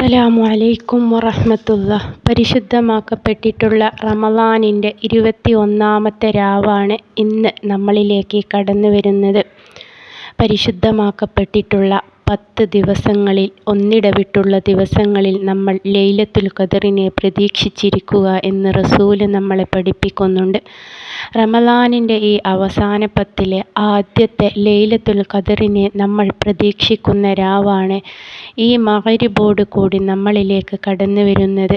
അസ്സലാമു അലൈക്കും വറഹ്മത്തുള്ളാഹി. പരിശുദ്ധമാക്കപ്പെട്ടിട്ടുള്ള റമളാനിൻ്റെ 21-ാമത്തെ രാവാണ് ഇന്ന് നമ്മളിലേക്ക് കടന്നു വരുന്നത്. പരിശുദ്ധമാക്കപ്പെട്ടിട്ടുള്ള 10 ദിവസങ്ങളിൽ ഒന്നിടവിട്ടുള്ള ദിവസങ്ങളിൽ നമ്മൾ ലൈലത്തുൽ ഖദറിനെ പ്രതീക്ഷിച്ചിരിക്കുക എന്ന് റസൂല് നമ്മളെ പഠിപ്പിക്കുന്നുണ്ട്. റമളാനിൻ്റെ ഈ അവസാന 10-ലെ ആദ്യത്തെ ലൈലത്തുൽ ഖദറിനെ നമ്മൾ പ്രതീക്ഷിക്കുന്ന രാവാണ് ഈ മഗ്‌രിബോട് കൂടി നമ്മളിലേക്ക് കടന്നു വരുന്നത്.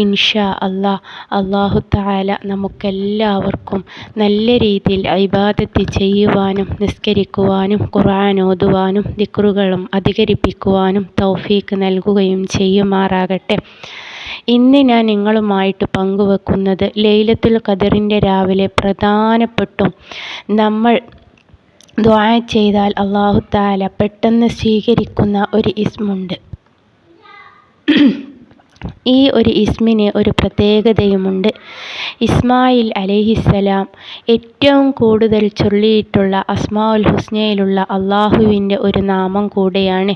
ഇൻഷാ അല്ലാഹു തആല നമുക്കെല്ലാവർക്കും നല്ല രീതിയിൽ ഇബാദത്ത് ചെയ്യുവാനും നിസ്കരിക്കുവാനും ഖുർആൻ ഓതുവാനും ദിക്റുകളും അധികരിപ്പിക്കുവാനും തൗഫീഖ് നൽകുകയും ചെയ്യുമാറാകട്ടെ. ഇന്ന് ഞാൻ നിങ്ങളുമായിട്ട് പങ്കുവെക്കുന്നത് ലൈലത്തുൽ ഖദറിൻ്റെ രാവിലെ പ്രധാനപ്പെട്ടും നമ്മൾ ദുആ ചെയ്താൽ അല്ലാഹു തആല പെട്ടെന്ന് സ്വീകരിക്കുന്ന ഒരു ഇസ്മുണ്ട്. ഈ ഒരു ഇസ്മിന് ഒരു പ്രത്യേകതയുമുണ്ട്. ഇസ്മായിൽ അലൈഹിസ്സലാം ഏറ്റവും കൂടുതൽ ചൊല്ലിയിട്ടുള്ള അസ്മാഉൽ ഹുസ്നയിലുള്ള അള്ളാഹുവിൻ്റെ ഒരു നാമം കൂടെയാണ്.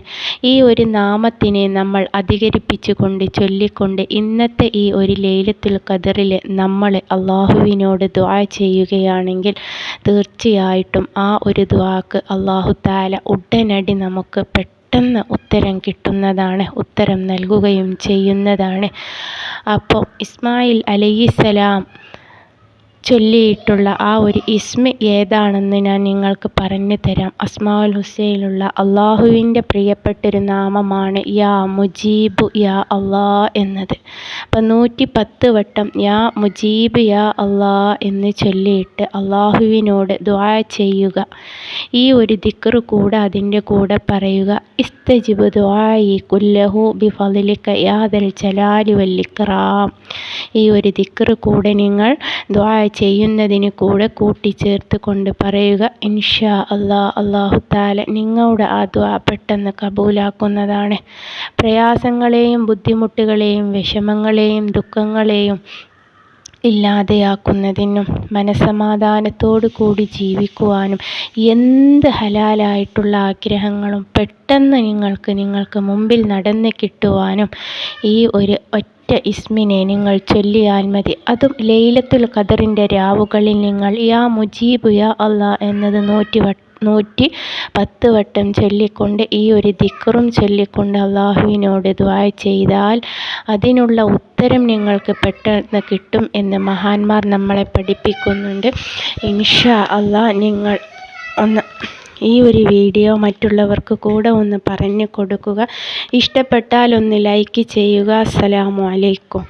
ഈ ഒരു നാമത്തിനെ നമ്മൾ അധികരിപ്പിച്ചുകൊണ്ട് ചൊല്ലിക്കൊണ്ട് ഇന്നത്തെ ഈ ഒരു ലൈലത്തുൽ ഖദറിൽ നമ്മൾ അള്ളാഹുവിനോട് ദുആ ചെയ്യുകയാണെങ്കിൽ തീർച്ചയായിട്ടും ആ ഒരു ദുആക്ക് അല്ലാഹു തആല ഉടനടി നമുക്ക് പെട്ടെന്ന് ഉത്തരം കിട്ടുന്നതാണ്, ഉത്തരം നൽകുകയും ചെയ്യുന്നതാണ്. അപ്പോൾ ഇസ്മായിൽ അലൈഹിസ്സലാം ചൊല്ലിയിട്ടുള്ള ആ ഒരു ഇസ്മ ഏതാണെന്ന് ഞാൻ നിങ്ങൾക്ക് പറഞ്ഞു തരാം. അസ്മാഉൽ ഹുസ്നയിലുള്ള അള്ളാഹുവിൻ്റെ പ്രിയപ്പെട്ടൊരു നാമമാണ് യാ മുജീബ് യാ അള്ളാ എന്നത്. അപ്പം 110 വട്ടം യാ മുജീബ് യാ അള്ളാ എന്ന് ചൊല്ലിയിട്ട് അള്ളാഹുവിനോട് ദുആ ചെയ്യുക. ഈ ഒരു ദിക്റ് കൂടെ അതിൻ്റെ കൂടെ പറയുക. ഇസ്തജിബ് ദുആഇ കുല്ലഹു ബിഫളിക യാ ദൽ ജലാലി വൽ ഇക്റാം. ഈ ഒരു ദിക്റ് കൂടെ നിങ്ങൾ ദുആ ചെയ്യുന്നതിന് കൂടെ കൂട്ടിച്ചേർത്ത് കൊണ്ട് പറയുക. ഇൻഷാ അല്ലാഹു തആല നിങ്ങളുടെ ആ ദുആ പെട്ടെന്ന് കബൂലാക്കുന്നതാണ്. പ്രയാസങ്ങളെയും ബുദ്ധിമുട്ടുകളെയും വിഷമങ്ങളെയും ദുഃഖങ്ങളെയും ഇല്ലാതെയാക്കുന്നതിനും മനസ്സമാധാനത്തോടു കൂടി ജീവിക്കുവാനും എന്ത് ഹലാലായിട്ടുള്ള ആഗ്രഹങ്ങളും പെട്ടെന്ന് നിങ്ങൾക്ക് മുമ്പിൽ നടന്ന് കിട്ടുവാനും ഈ ഒരു ഒറ്റ ഇസ്മിനെ നിങ്ങൾ ചൊല്ലിയാൽ മതി. അതും ലൈലത്തുൽ ഖദറിൻ്റെ രാവുകളിൽ നിങ്ങൾ യാ മുജീബ് യാ അല്ലാ എന്നത് 110 വട്ടം ചൊല്ലിക്കൊണ്ട് ഈ ഒരു ദിക്റും ചൊല്ലിക്കൊണ്ട് അള്ളാഹുവിനോട് ദുആ ചെയ്താൽ അതിനുള്ള ഉത്തരം നിങ്ങൾക്ക് പെട്ടെന്ന് കിട്ടും എന്ന് മഹാന്മാർ നമ്മളെ പഠിപ്പിക്കുന്നുണ്ട്. ഇൻഷാ അല്ലാ നിങ്ങൾ ഒന്ന് ഈ ഒരു വീഡിയോ മറ്റുള്ളവർക്ക് കൂടെ ഒന്ന് പറഞ്ഞു കൊടുക്കുക. ഇഷ്ടപ്പെട്ടാൽ ഒന്ന് ലൈക്ക് ചെയ്യുക. അസ്സലാമു അലൈക്കും.